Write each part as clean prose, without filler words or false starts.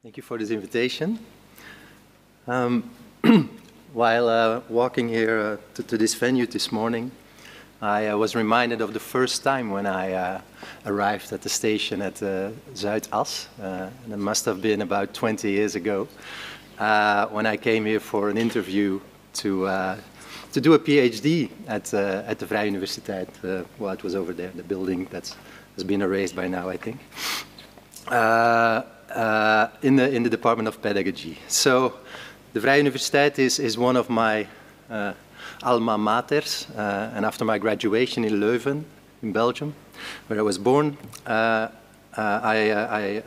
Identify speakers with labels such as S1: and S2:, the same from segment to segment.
S1: Thank you for this invitation. While walking here to this venue this morning, I was reminded of the first time when I arrived at the station at Zuidas. And it must have been about 20 years ago, when I came here for an interview to do a PhD at the Vrije Universiteit. Well, it was over there, the building that has been erased by now, I think. In the Department of Pedagogy. So, the Vrije Universiteit is one of my alma maters, and after my graduation in Leuven, in Belgium, where I was born, I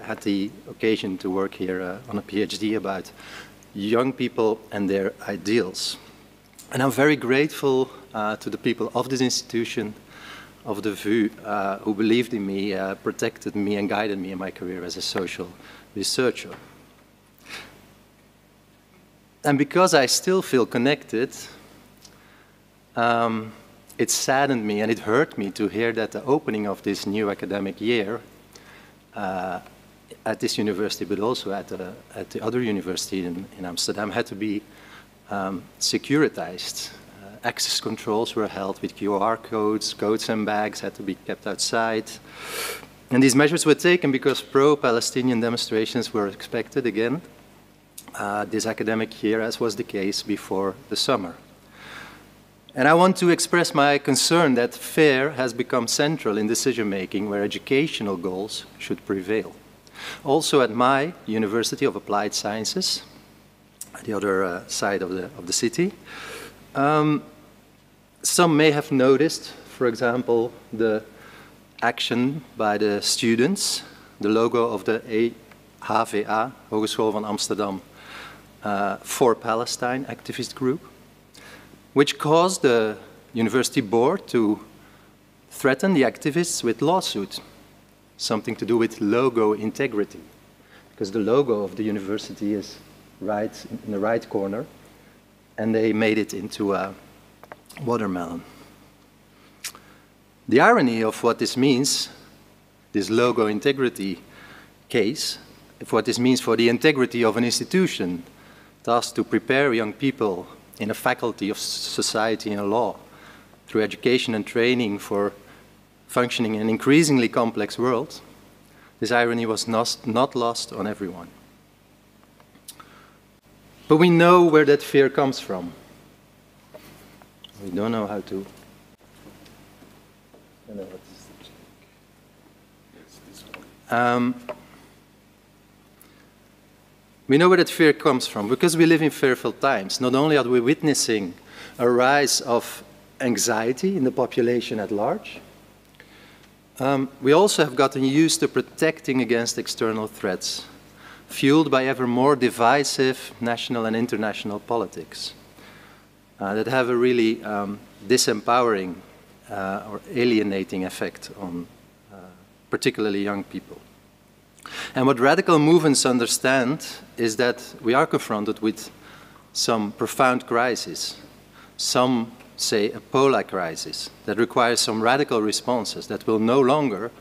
S1: had the occasion to work here on a PhD about young people and their ideals. And I'm very grateful to the people of this institution, of the VU, who believed in me, protected me and guided me in my career as a social researcher. And because I still feel connected, it saddened me and it hurt me to hear that the opening of this new academic year at this university, but also at the other university in Amsterdam, had to be securitized. Access controls were held with QR codes, coats and bags had to be kept outside. And these measures were taken because pro-Palestinian demonstrations were expected again this academic year, as was the case before the summer. And I want to express my concern that fear has become central in decision-making where educational goals should prevail. Also at my University of Applied Sciences, at the other side of the city, some may have noticed, for example, the action by the students, the logo of the HVA, Hogeschool van Amsterdam, for Palestine activist group, which caused the university board to threaten the activists with lawsuit, something to do with logo integrity, because the logo of the university is right in the right corner, and they made it into a watermelon. The irony of what this means, this logo integrity case, of what this means for the integrity of an institution tasked to prepare young people in a faculty of society and law through education and training for functioning in an increasingly complex world, this irony was not lost on everyone. But we know where that fear comes from. We don't know how to. I don't know what is the we know where that fear comes from because we live in fearful times. Not only are we witnessing a rise of anxiety in the population at large, we also have gotten used to protecting against external threats, fueled by ever more divisive national and international politics that have a really disempowering or alienating effect on particularly young people. And what radical movements understand is that we are confronted with some profound crises. Some say a polar crisis that requires some radical responses that will no longer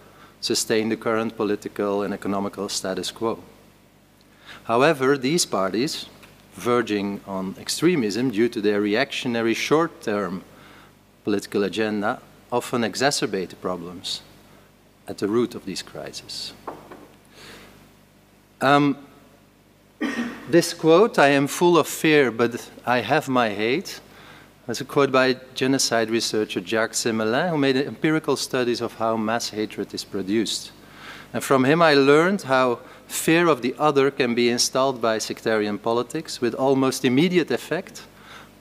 S1: sustain the current political and economical status quo. However, these parties, verging on extremism due to their reactionary short-term political agenda, often exacerbate the problems at the root of these crises. This quote, "I am full of fear, but I have my hate," is a quote by genocide researcher Jakob, who made empirical studies of how mass hatred is produced. And from him I learned how fear of the other can be installed by sectarian politics with almost immediate effect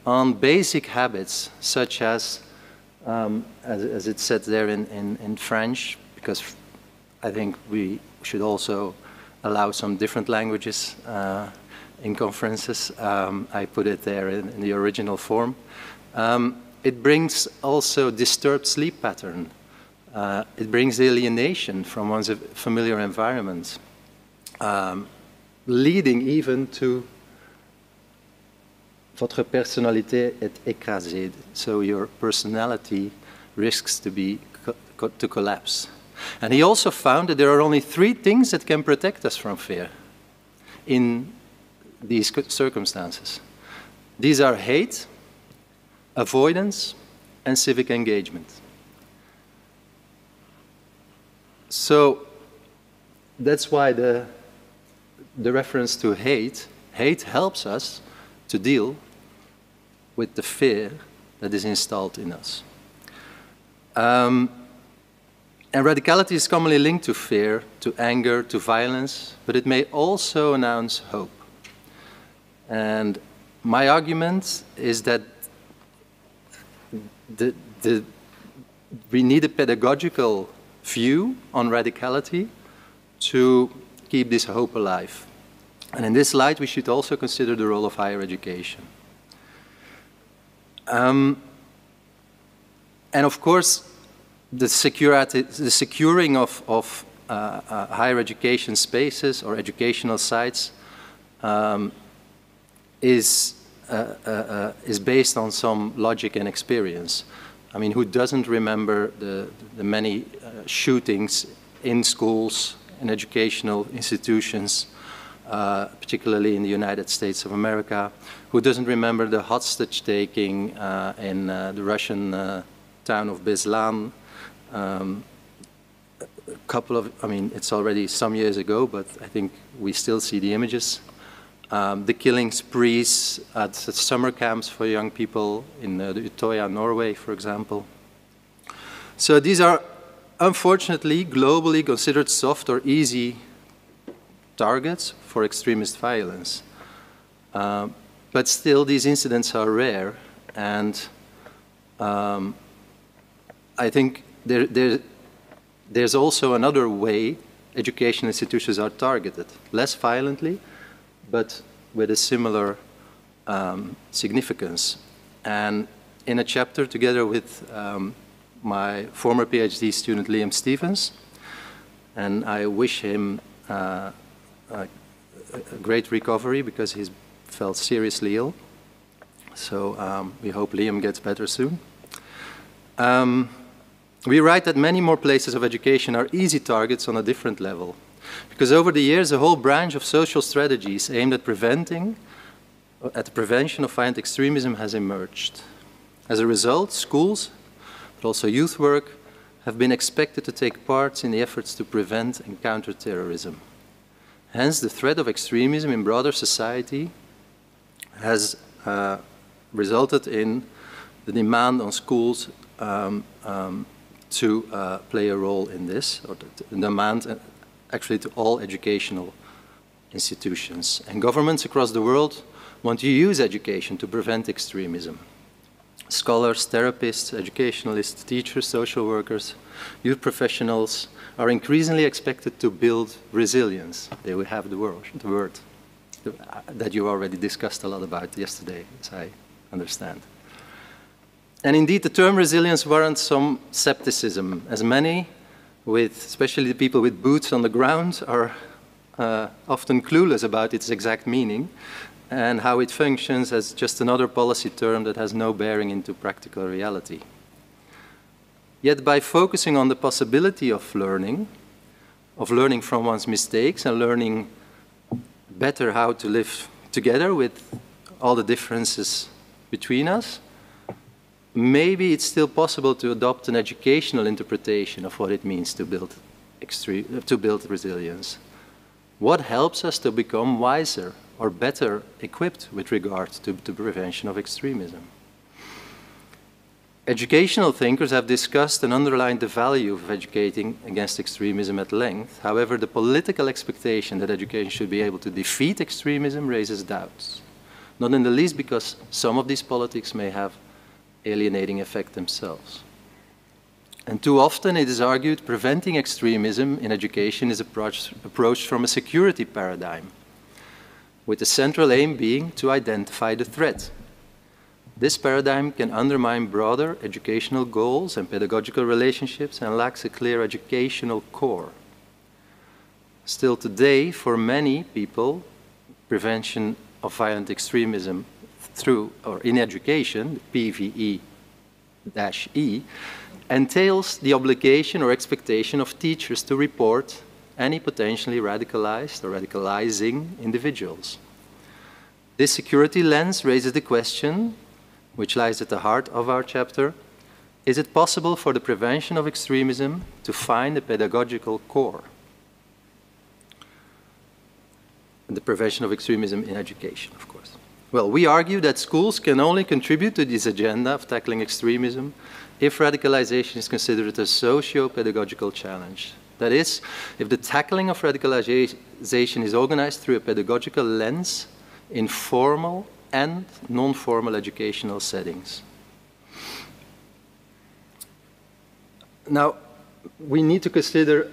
S1: on basic habits, such as it said there in French, because I think we should also allow some different languages in conferences. I put it there in the original form. It brings also disturbed sleep pattern. It brings alienation from one's familiar environment, leading even to votre personnalité est écrasée, so your personality risks to collapse. And he also found that there are only 3 things that can protect us from fear. in these circumstances. These are hate, avoidance, and civic engagement. So that's why the reference to hate helps us to deal with the fear that is installed in us. And radicality is commonly linked to fear, to anger, to violence, but it may also announce hope. And my argument is that we need a pedagogical view on radicality to keep this hope alive. And in this light, we should also consider the role of higher education. And of course, the securing of higher education spaces or educational sites is based on some logic and experience. I mean, who doesn't remember the many shootings in schools, in educational institutions, particularly in the United States of America? Who doesn't remember the hostage taking in the Russian town of Beslan? I mean, it's already some years ago, but I think we still see the images. The killing sprees at summer camps for young people in Utøya, Norway, for example. So these are, unfortunately, globally considered soft or easy targets for extremist violence. But still, these incidents are rare, and I think there's also another way education institutions are targeted, less violently, but with a similar significance. And in a chapter, together with my former PhD student Liam Stevens, and I wish him a great recovery because he's felt seriously ill. So we hope Liam gets better soon. We write that many more places of education are easy targets on a different level, because over the years a whole branch of social strategies aimed at the prevention of violent extremism has emerged. As a result, schools, but also youth work, have been expected to take part in the efforts to prevent and counter terrorism. Hence, the threat of extremism in broader society has resulted in the demand on schools to play a role in this, or the demand actually to all educational institutions. And governments across the world want to use education to prevent extremism. Scholars, therapists, educationalists, teachers, social workers, youth professionals are increasingly expected to build resilience. They will have the word that you already discussed a lot about yesterday, as I understand. And indeed, the term resilience warrants some skepticism, as many, especially the people with boots on the ground, are often clueless about its exact meaning and how it functions as just another policy term that has no bearing into practical reality. Yet by focusing on the possibility of learning from one's mistakes and learning better how to live together with all the differences between us, maybe it's still possible to adopt an educational interpretation of what it means to build resilience. What helps us to become wiser or better equipped with regard to the prevention of extremism? Educational thinkers have discussed and underlined the value of educating against extremism at length. However, the political expectation that education should be able to defeat extremism raises doubts, not in the least because some of these politics may have alienating effect themselves. And too often it is argued preventing extremism in education is approached from a security paradigm, with the central aim being to identify the threat. This paradigm can undermine broader educational goals and pedagogical relationships and lacks a clear educational core. Still today, for many people, prevention of violent extremism through or in education, PVE-E, entails the obligation or expectation of teachers to report any potentially radicalized or radicalizing individuals. This security lens raises the question, which lies at the heart of our chapter: is it possible for the prevention of extremism to find a pedagogical core? And the prevention of extremism in education, of course. Well, we argue that schools can only contribute to this agenda of tackling extremism if radicalization is considered a socio-pedagogical challenge. That is, if the tackling of radicalization is organized through a pedagogical lens in formal and non-formal educational settings. Now, we need to consider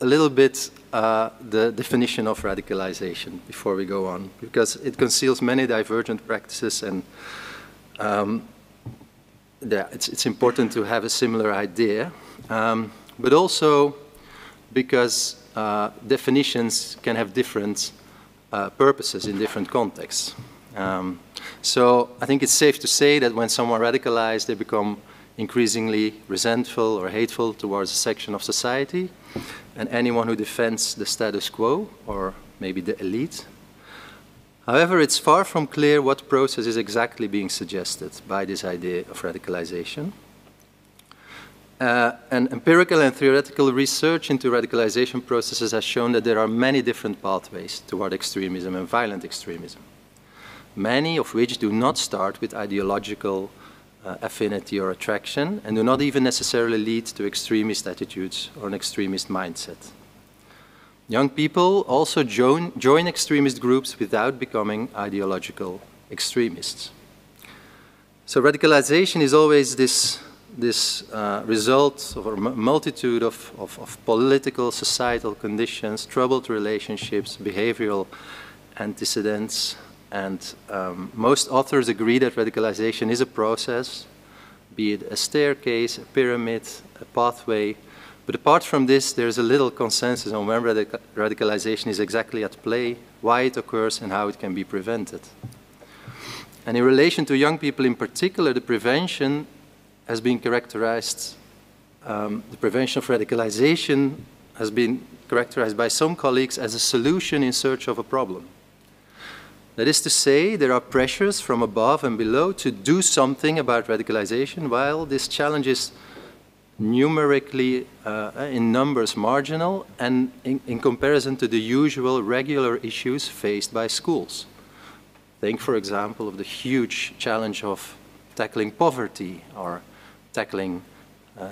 S1: a little bit the definition of radicalization before we go on, because it conceals many divergent practices, and it's important to have a similar idea, but also because definitions can have different purposes in different contexts. So I think it's safe to say that when someone radicalized, they become increasingly resentful or hateful towards a section of society, and anyone who defends the status quo, or maybe the elite. However, it's far from clear what process is exactly being suggested by this idea of radicalization. And empirical and theoretical research into radicalization processes has shown that there are many different pathways toward extremism and violent extremism, many of which do not start with ideological affinity or attraction, and do not even necessarily lead to extremist attitudes or an extremist mindset. Young people also join extremist groups without becoming ideological extremists. So radicalization is always this result of a multitude of political, societal conditions, troubled relationships, behavioral antecedents, and most authors agree that radicalization is a process, be it a staircase, a pyramid, a pathway. But apart from this, there's a little consensus on when radicalization is exactly at play, why it occurs, and how it can be prevented. And in relation to young people in particular, the prevention has been characterized, the prevention of radicalization has been characterized by some colleagues as a solution in search of a problem. That is to say, there are pressures from above and below to do something about radicalization, while this challenge is numerically, in numbers, marginal, and in comparison to the usual regular issues faced by schools. Think, for example, of the huge challenge of tackling poverty, or tackling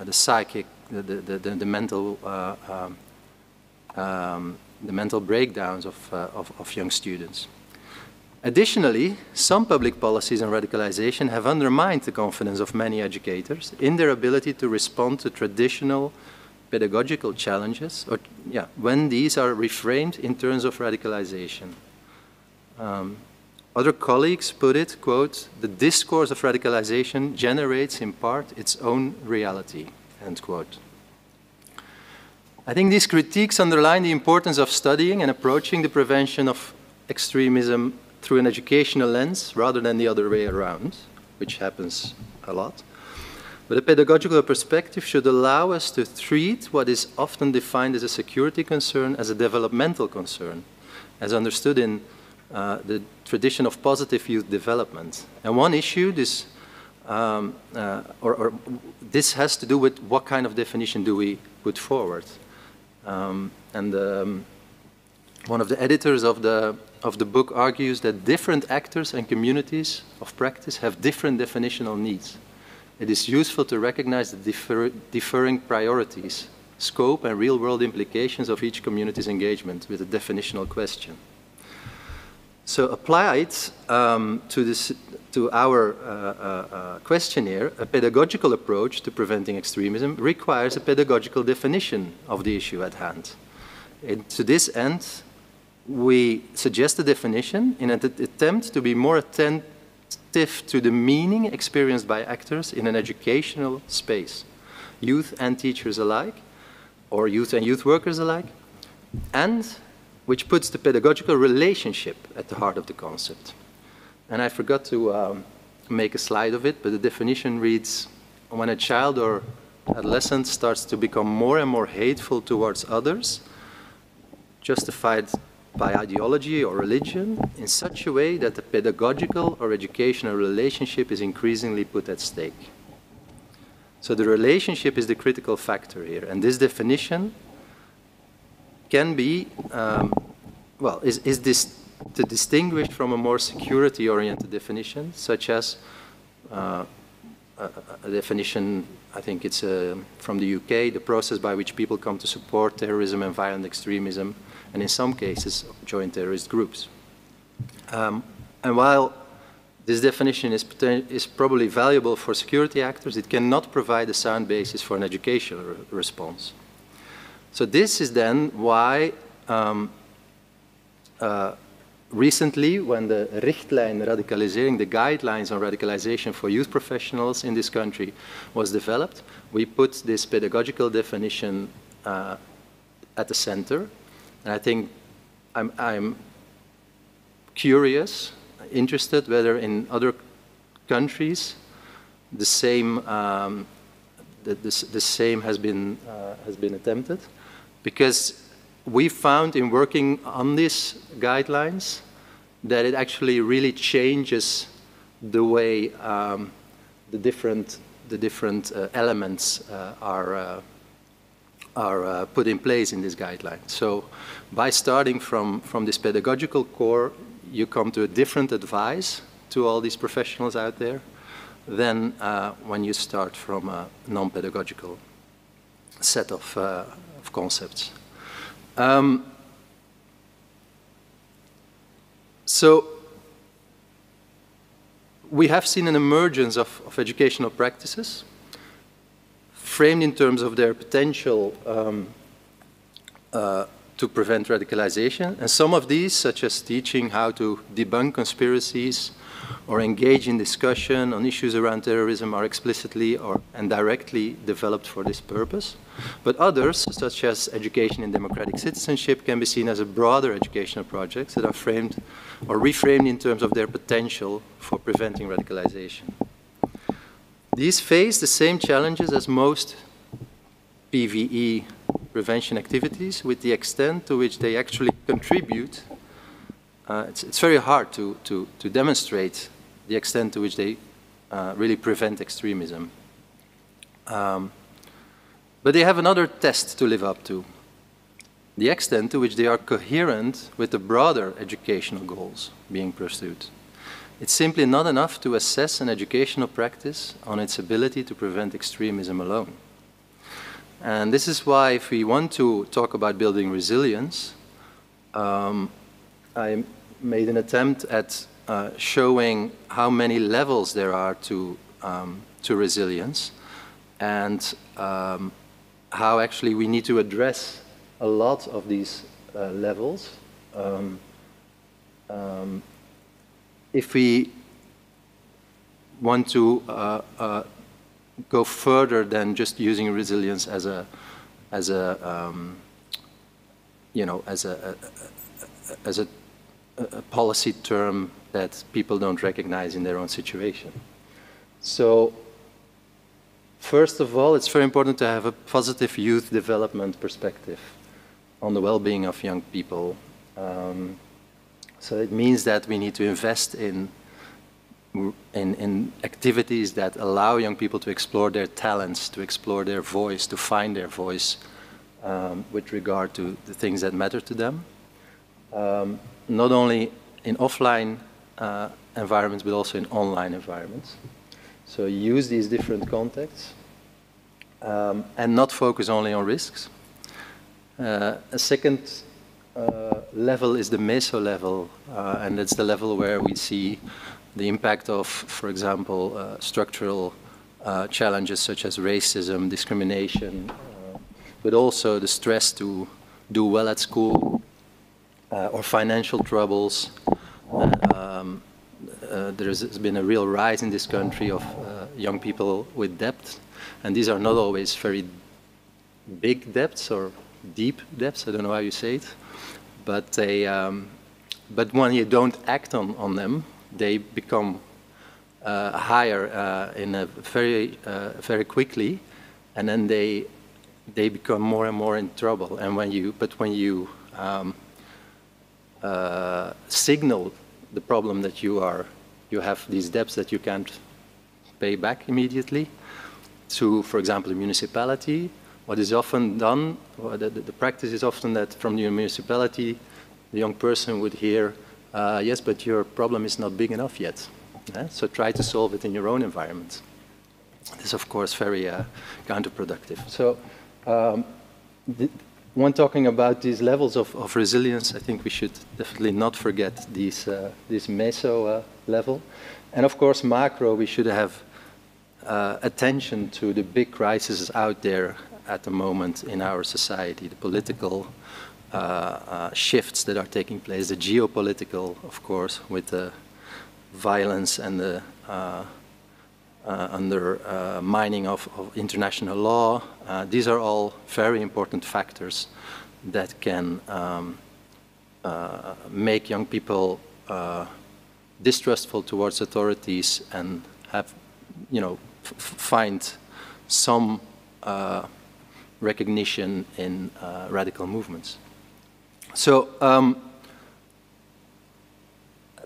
S1: the psychic, the mental breakdowns of young students. Additionally, some public policies on radicalization have undermined the confidence of many educators in their ability to respond to traditional pedagogical challenges, or when these are reframed in terms of radicalization. Other colleagues put it, quote, "The discourse of radicalization generates in part its own reality," end quote. I think these critiques underline the importance of studying and approaching the prevention of extremism through an educational lens rather than the other way around, which happens a lot. But a pedagogical perspective should allow us to treat what is often defined as a security concern as a developmental concern, as understood in the tradition of positive youth development. And one issue, this has to do with what kind of definition do we put forward. One of the editors of the book argues that different actors and communities of practice have different definitional needs. It is useful to recognize the differing priorities, scope, and real-world implications of each community's engagement with a definitional question. So applied to our questionnaire, a pedagogical approach to preventing extremism requires a pedagogical definition of the issue at hand. And to this end, we suggest a definition in an attempt to be more attentive to the meaning experienced by actors in an educational space, youth and teachers alike, or youth and youth workers alike, and which puts the pedagogical relationship at the heart of the concept. And I forgot to make a slide of it, but the definition reads, when a child or adolescent starts to become more and more hateful towards others, justified by ideology or religion in such a way that the pedagogical or educational relationship is increasingly put at stake. So the relationship is the critical factor here, and this definition can be, is this to distinguish from a more security-oriented definition, such as a definition, I think it's from the UK, the process by which people come to support terrorism and violent extremism, and in some cases join terrorist groups. And while this definition is probably valuable for security actors, it cannot provide a sound basis for an educational response. So this is then why recently, when the Richtlijn Radicalisering, the guidelines on radicalization for youth professionals in this country was developed, we put this pedagogical definition at the center. And I think I'm curious, interested whether in other countries the same has been attempted, because we found in working on these guidelines that it actually really changes the way the different elements are put in place in this guideline. So by starting from this pedagogical core, you come to a different advice to all these professionals out there than when you start from a non-pedagogical set of concepts. So we have seen an emergence of educational practices framed in terms of their potential to prevent radicalization. And some of these, such as teaching how to debunk conspiracies or engage in discussion on issues around terrorism, are explicitly and directly developed for this purpose. But others, such as education in democratic citizenship, can be seen as a broader educational projects that are framed or reframed in terms of their potential for preventing radicalization. These face the same challenges as most PVE prevention activities, with the extent to which they actually contribute. It's very hard to demonstrate the extent to which they really prevent extremism. But they have another test to live up to: the extent to which they are coherent with the broader educational goals being pursued. It's simply not enough to assess an educational practice on its ability to prevent extremism alone. And this is why, if we want to talk about building resilience, I made an attempt at showing how many levels there are to resilience, and how actually we need to address a lot of these levels. If we want to go further than just using resilience as a policy term that people don't recognize in their own situation. So, first of all, it's very important to have a positive youth development perspective on the well-being of young people. So it means that we need to invest in activities that allow young people to explore their talents, to explore their voice, to find their voice with regard to the things that matter to them. Not only in offline environments, but also in online environments. So use these different contexts and not focus only on risks. A second level is the meso level, and that's the level where we see the impact of, for example, structural challenges such as racism, discrimination, but also the stress to do well at school, or financial troubles. There's been a real rise in this country of young people with debt, and these are not always very big debts or deep debts, I don't know how you say it, but but when you don't act on them, they become higher in a very quickly, and then they become more and more in trouble. And when you signal the problem that you have these debts that you can't pay back immediately to, for example, a municipality. What is often done, the practice is often that from the municipality, the young person would hear, yes, but your problem is not big enough yet. So try to solve it in your own environment. This is, of course, very counterproductive. So when talking about these levels of resilience, I think we should definitely not forget this meso level. And of course, macro, we should have attention to the big crises out there at the moment in our society, the political shifts that are taking place, the geopolitical, of course, with the violence and the undermining of international law. These are all very important factors that can make young people distrustful towards authorities and have, find some recognition in radical movements. So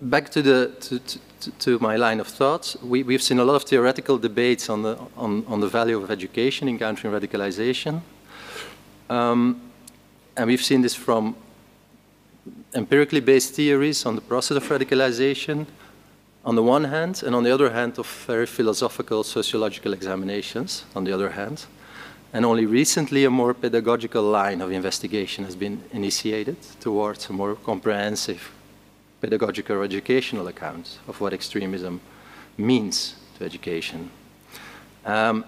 S1: back to my line of thoughts, we've seen a lot of theoretical debates on the value of education in countering radicalization. And we've seen this from empirically based theories on the process of radicalization on the one hand, and on the other hand of very philosophical sociological examinations on the other hand. And only recently a more pedagogical line of investigation has been initiated towards a more comprehensive pedagogical or educational account of what extremism means to education. And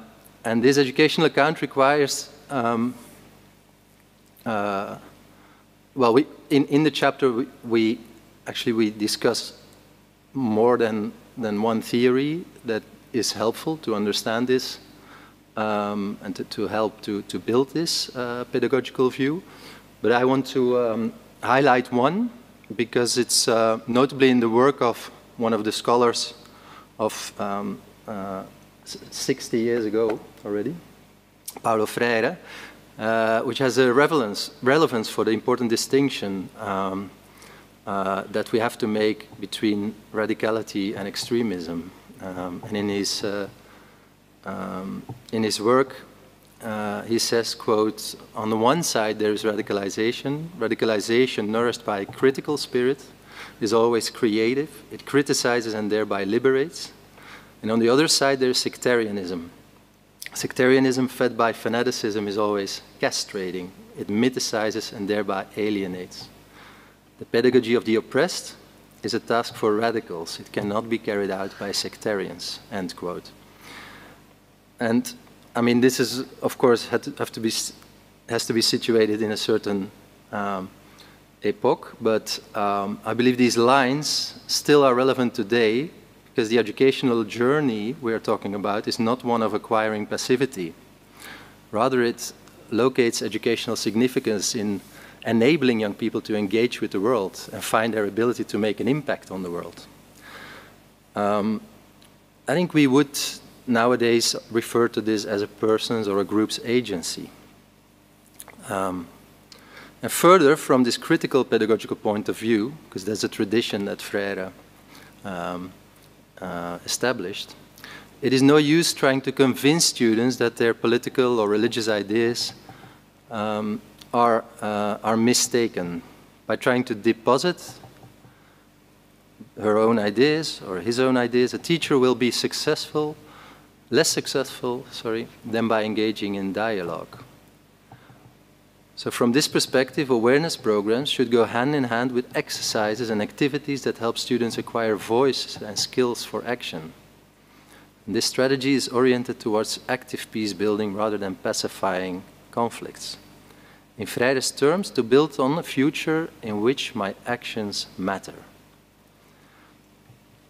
S1: this educational account requires, well, in the chapter we discuss more than one theory that is helpful to understand this and to help to build this pedagogical view. But I want to highlight one because it's notably in the work of one of the scholars of 60 years ago already, Paulo Freire, which has a relevance for the important distinction that we have to make between radicality and extremism. And in his work, he says, quote, on the one side there is radicalization. Radicalization nourished by a critical spirit is always creative. It criticizes and thereby liberates. And on the other side there is sectarianism. Sectarianism fed by fanaticism is always castrating. It mythicizes and thereby alienates. The pedagogy of the oppressed is a task for radicals. It cannot be carried out by sectarians, end quote. And I mean, this is, of course, has to be situated in a certain epoch, but I believe these lines still are relevant today because the educational journey we are talking about is not one of acquiring passivity. Rather, it locates educational significance in enabling young people to engage with the world and find their ability to make an impact on the world. I think we would nowadays refer to this as a person's or a group's agency. And further, from this critical pedagogical point of view, because there's a tradition that Freire established, it is no use trying to convince students that their political or religious ideas are mistaken. By trying to deposit her own ideas or his own ideas, a teacher will be less successful, than by engaging in dialogue. So from this perspective, awareness programs should go hand in hand with exercises and activities that help students acquire voice and skills for action. And this strategy is oriented towards active peace building rather than pacifying conflicts. In Freire's terms, to build on a future in which my actions matter.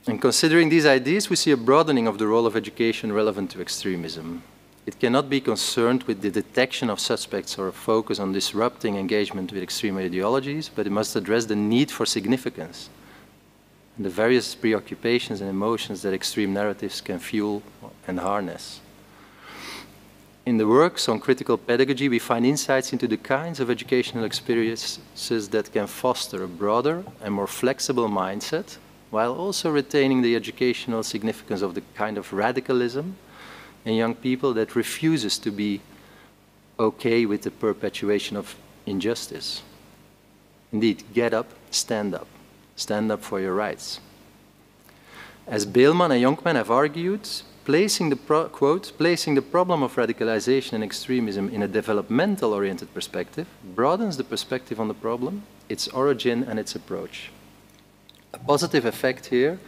S1: And considering these ideas, we see a broadening of the role of education relevant to extremism. It cannot be concerned with the detection of suspects or a focus on disrupting engagement with extreme ideologies, but it must address the need for significance and the various preoccupations and emotions that extreme narratives can fuel and harness. in the works on critical pedagogy, we find insights into the kinds of educational experiences that can foster a broader and more flexible mindset, while also retaining the educational significance of the kind of radicalism in young people that refuses to be okay with the perpetuation of injustice. Indeed, get up, stand up. Stand up for your rights. As Beelman and Jonkman have argued, placing the problem of radicalization and extremism in a developmental-oriented perspective broadens the perspective on the problem, its origin and its approach. A positive effect here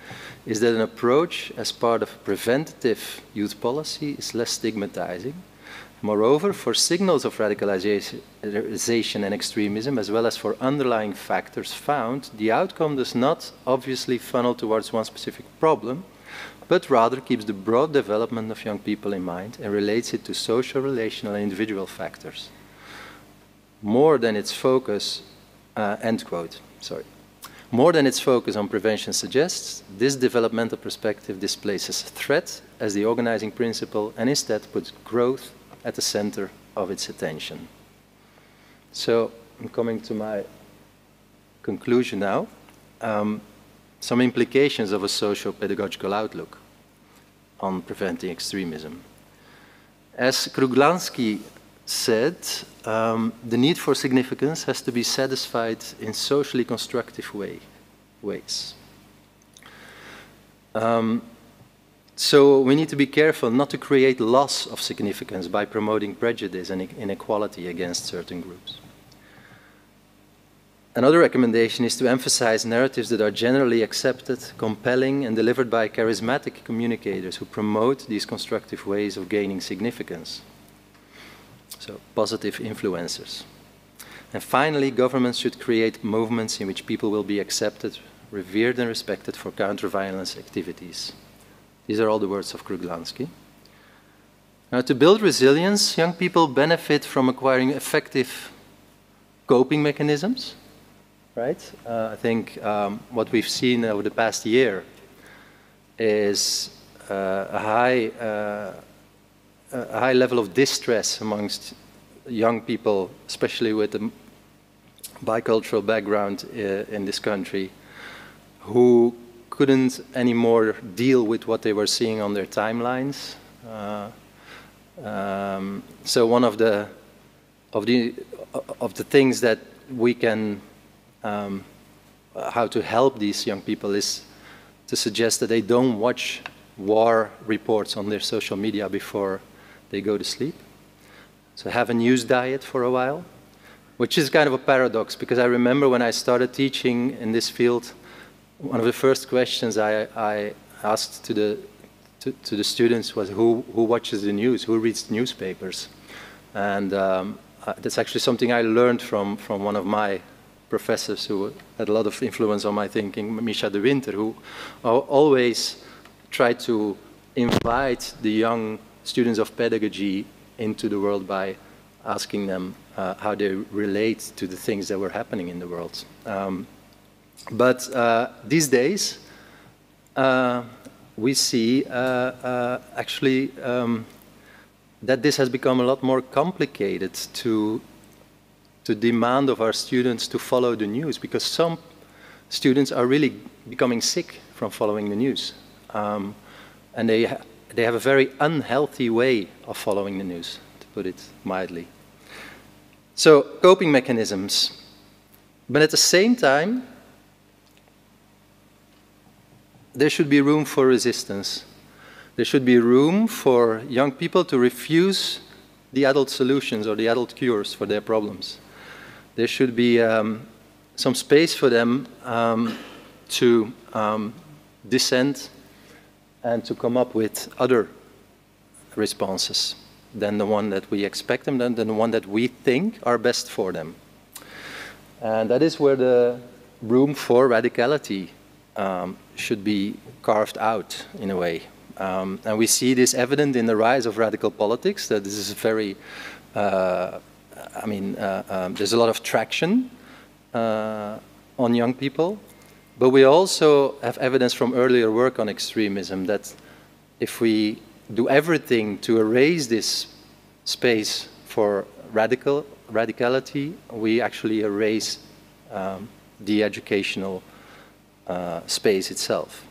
S1: is that an approach as part of preventative youth policy is less stigmatizing. Moreover, for signals of radicalization and extremism, as well as for underlying factors found, the outcome does not obviously funnel towards one specific problem, but rather keeps the broad development of young people in mind and relates it to social, relational, and individual factors. More than its focus, end quote, sorry. More than its focus on prevention suggests, this developmental perspective displaces threat as the organizing principle and instead puts growth at the center of its attention. So I'm coming to my conclusion now. Some implications of a socio-pedagogical outlook on preventing extremism. As Kruglanski said, the need for significance has to be satisfied in socially constructive ways. So we need to be careful not to create loss of significance by promoting prejudice and inequality against certain groups. Another recommendation is to emphasize narratives that are generally accepted, compelling, and delivered by charismatic communicators who promote these constructive ways of gaining significance. So, positive influencers. And finally, governments should create movements in which people will be accepted, revered, and respected for counter-violence activities. These are all the words of Kruglanski. Now, to build resilience, young people benefit from acquiring effective coping mechanisms. Right? I think what we've seen over the past year is a high level of distress amongst young people, especially with a bicultural background in this country, who couldn't anymore deal with what they were seeing on their timelines. So one of the things that we can how to help these young people is to suggest that they don't watch war reports on their social media before they go to sleep. So have a news diet for a while, which is kind of a paradox, because I remember when I started teaching in this field, one of the first questions I asked to the students was who watches the news, who reads newspapers? And that's actually something I learned from one of my professors who had a lot of influence on my thinking, Misha de Winter, who always tried to invite the young students of pedagogy into the world by asking them how they relate to the things that were happening in the world. But these days, we see actually that this has become a lot more complicated to demand of our students to follow the news, because some students are really becoming sick from following the news. And they have a very unhealthy way of following the news, to put it mildly. So, coping mechanisms. But at the same time, there should be room for resistance. There should be room for young people to refuse the adult solutions or the adult cures for their problems. There should be some space for them to dissent and to come up with other responses than the one that we expect them, than the one that we think are best for them. And that is where the room for radicality should be carved out in a way. And we see this evident in the rise of radical politics, that this is very, there's a lot of traction on young people. But we also have evidence from earlier work on extremism that if we do everything to erase this space for radicality, we actually erase the educational space itself.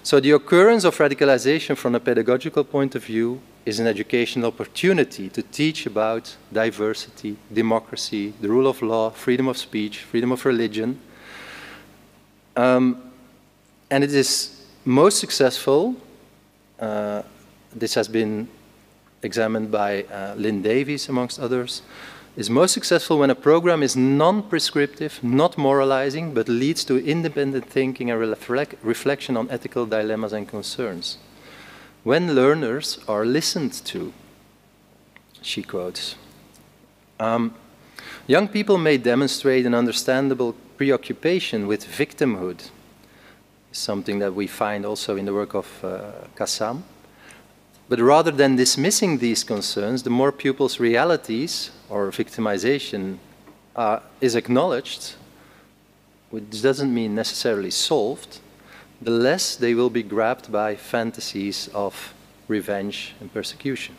S1: So the occurrence of radicalization from a pedagogical point of view is an educational opportunity to teach about diversity, democracy, the rule of law, freedom of speech, freedom of religion. And it is most successful, this has been examined by Lynn Davies, amongst others, is most successful when a program is non-prescriptive, not moralizing, but leads to independent thinking and reflection on ethical dilemmas and concerns. When learners are listened to, she quotes, young people may demonstrate an understandable preoccupation with victimhood, something that we find also in the work of Kassam. But rather than dismissing these concerns, the more pupils' realities or victimization is acknowledged, which doesn't mean necessarily solved, the less they will be grabbed by fantasies of revenge and persecution.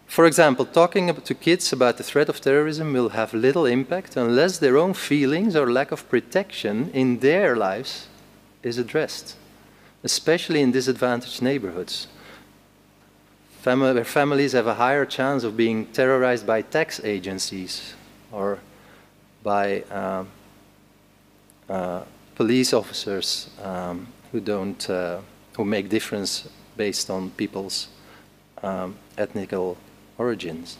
S1: For example, talking to kids about the threat of terrorism will have little impact unless their own feelings or lack of protection in their lives is addressed, especially in disadvantaged neighborhoods, where families have a higher chance of being terrorized by tax agencies or by police officers who make difference based on people's ethnical origins.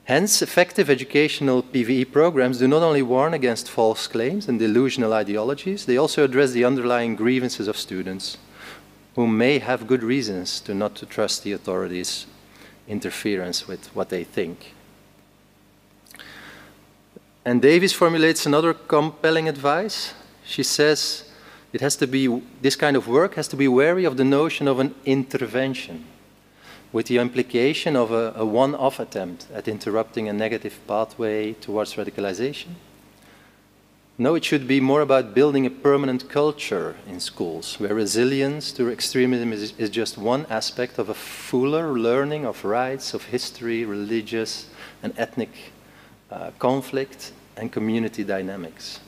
S1: Hence, effective educational PVE programs do not only warn against false claims and delusional ideologies, they also address the underlying grievances of students who may have good reasons to not to trust the authorities' interference with what they think. And Davies formulates another compelling advice. She says it has to be, this kind of work has to be wary of the notion of an intervention, with the implication of a one-off attempt at interrupting a negative pathway towards radicalization. No, it should be more about building a permanent culture in schools, where resilience to extremism is just one aspect of a fuller learning of rights, of history, religious and ethnic conflict and community dynamics.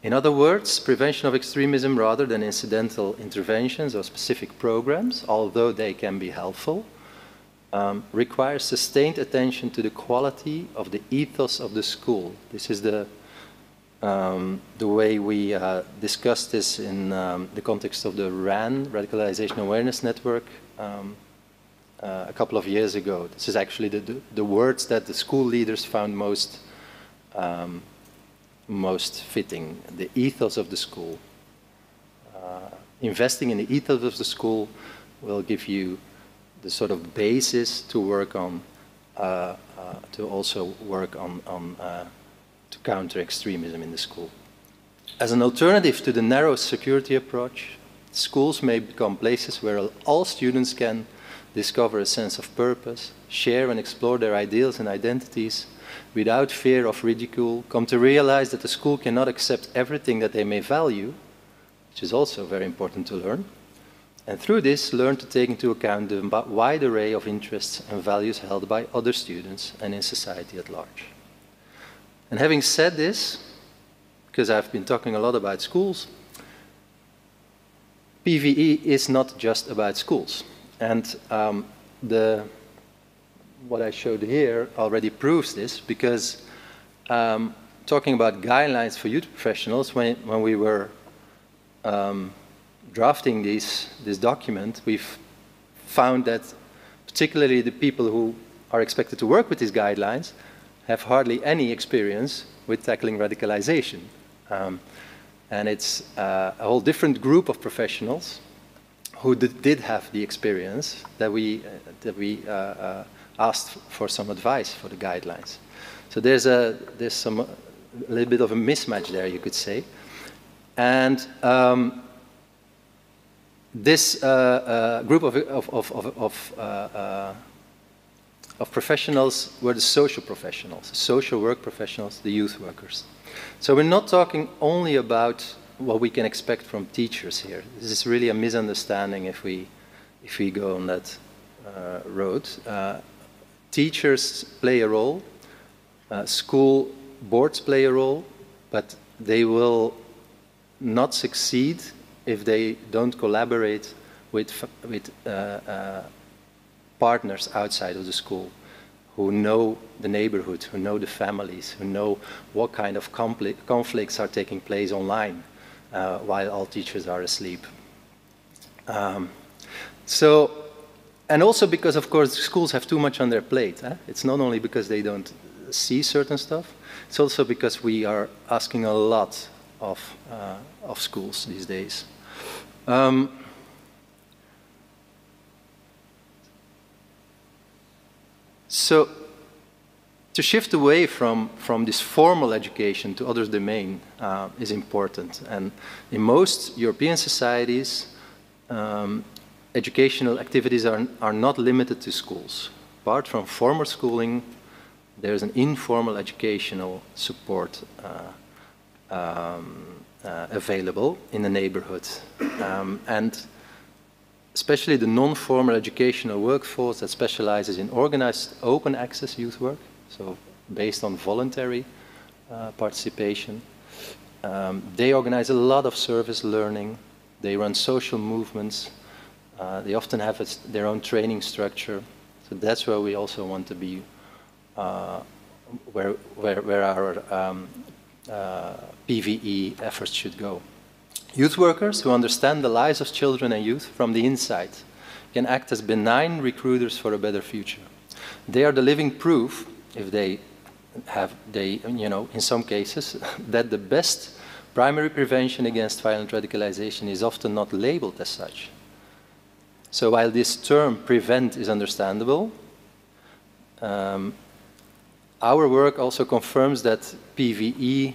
S1: In other words, prevention of extremism rather than incidental interventions or specific programs, although they can be helpful, requires sustained attention to the quality of the ethos of the school. This is the way we discussed this in the context of the RAN, Radicalization Awareness Network, a couple of years ago. This is actually the words that the school leaders found most fitting, the ethos of the school. Investing in the ethos of the school will give you the sort of basis to work on, to also work on to counter extremism in the school. As an alternative to the narrow security approach, schools may become places where all students can discover a sense of purpose, share and explore their ideals and identities without fear of ridicule, come to realize that the school cannot accept everything that they may value, which is also very important to learn, and through this learn to take into account the wide array of interests and values held by other students and in society at large. And having said this, because I've been talking a lot about schools, PVE is not just about schools. And what I showed here already proves this, because talking about guidelines for youth professionals, when we were drafting this document, we've found that particularly the people who are expected to work with these guidelines have hardly any experience with tackling radicalization. And it's a whole different group of professionals who did have the experience that we asked for some advice for the guidelines. So there's a little bit of a mismatch there, you could say. And this group of professionals were the social professionals, social work professionals, the youth workers. So we're not talking only about what we can expect from teachers here. This is really a misunderstanding if we go on that wrote, teachers play a role, school boards play a role, but they will not succeed if they don't collaborate with partners outside of the school who know the neighborhood, who know the families, who know what kind of conflicts are taking place online while all teachers are asleep. And also because, of course, schools have too much on their plate. It's not only because they don't see certain stuff, it's also because we are asking a lot of schools these days. So to shift away from this formal education to other domain is important. And in most European societies, educational activities are not limited to schools. Apart from formal schooling, there's an informal educational support available in the neighborhood. And especially the non-formal educational workforce that specializes in organized open access youth work, so based on voluntary participation. They organize a lot of service learning. They run social movements. They often have their own training structure. So that's where we also want to be, where our PVE efforts should go. Youth workers who understand the lives of children and youth from the inside can act as benign recruiters for a better future. They are the living proof, if they have, in some cases, that the best primary prevention against violent radicalization is often not labeled as such. So while this term prevent is understandable, our work also confirms that PVE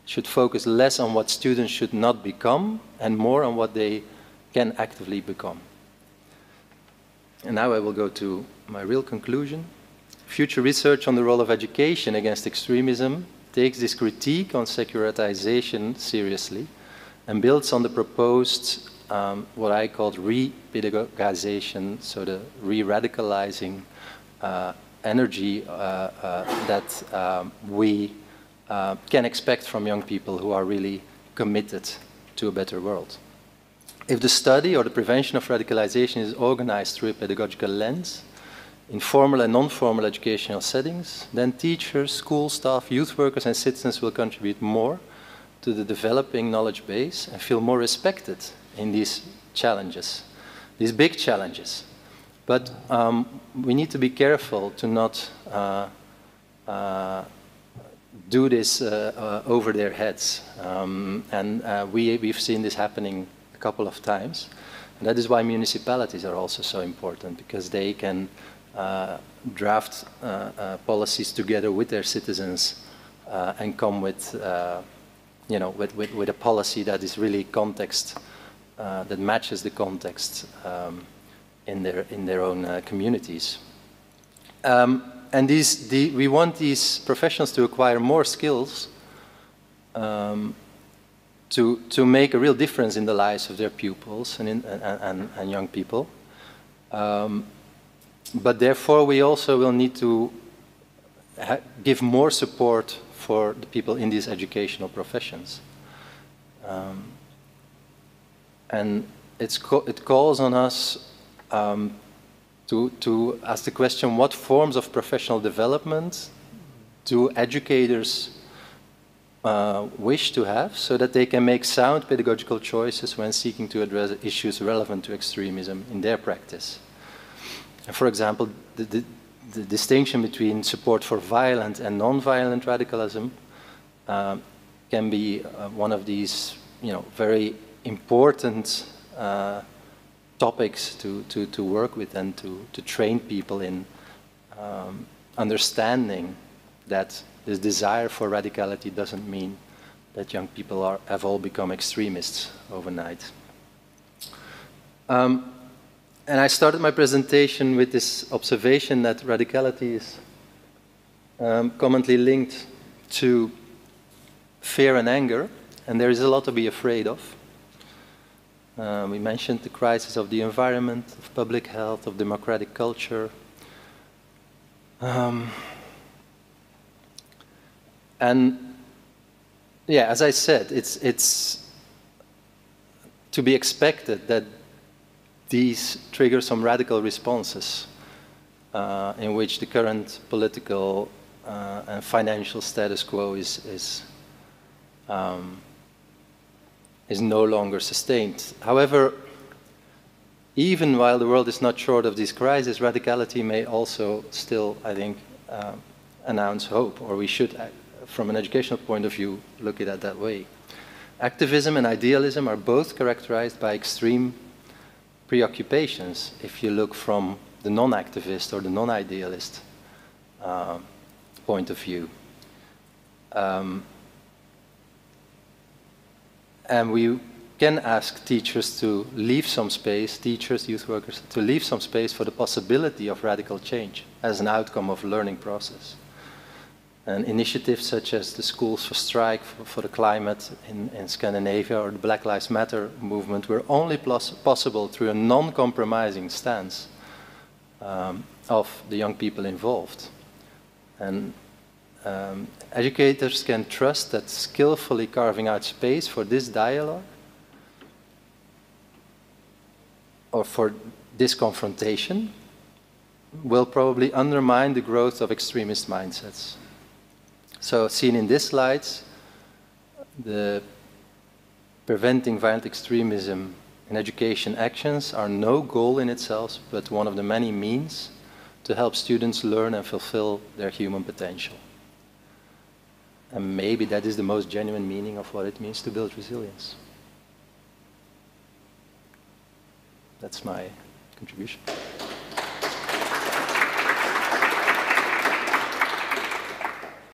S1: should focus less on what students should not become and more on what they can actively become. And now I will go to my real conclusion. Future research on the role of education against extremism takes this critique on secularization seriously and builds on the proposed, what I called re-pedagogization, so the re-radicalizing energy that we can expect from young people who are really committed to a better world. If the study or the prevention of radicalization is organized through a pedagogical lens, in formal and non-formal educational settings, then teachers, school staff, youth workers and citizens will contribute more to the developing knowledge base and feel more respected in these challenges, these big challenges. But we need to be careful to not do this over their heads. We've seen this happening a couple of times. And that is why municipalities are also so important, because they can draft policies together with their citizens and come with, with a policy that is really context, that matches the context in their own communities. And we want these professionals to acquire more skills to make a real difference in the lives of their pupils and young people. But therefore, we also will need to give more support for the people in these educational professions. And it calls on us to ask the question, what forms of professional development do educators wish to have so that they can make sound pedagogical choices when seeking to address issues relevant to extremism in their practice? And for example, the distinction between support for violent and non-violent radicalism can be one of these, very important topics to work with and to train people in understanding that this desire for radicality doesn't mean that young people have all become extremists overnight. And I started my presentation with this observation that radicality is commonly linked to fear and anger, and there is a lot to be afraid of. We mentioned the crisis of the environment, of public health, of democratic culture. And yeah, as I said, it's to be expected that these trigger some radical responses in which the current political and financial status quo is no longer sustained. However, even while the world is not short of these crises, radicality may also still, I think, announce hope, or we should, from an educational point of view, look at it that way. Activism and idealism are both characterized by extreme preoccupations, if you look from the non-activist or the non-idealist point of view. And we can ask teachers to leave some space, teachers, youth workers, to leave some space for the possibility of radical change as an outcome of a learning process. And initiatives such as the Schools for Strike for the Climate in Scandinavia, or the Black Lives Matter movement, were only possible through a non-compromising stance of the young people involved. And educators can trust that skillfully carving out space for this dialogue or for this confrontation will probably undermine the growth of extremist mindsets. So seen in these slides, the preventing violent extremism in education actions are no goal in itself, but one of the many means to help students learn and fulfill their human potential. And maybe that is the most genuine meaning of what it means to build resilience. That's my contribution.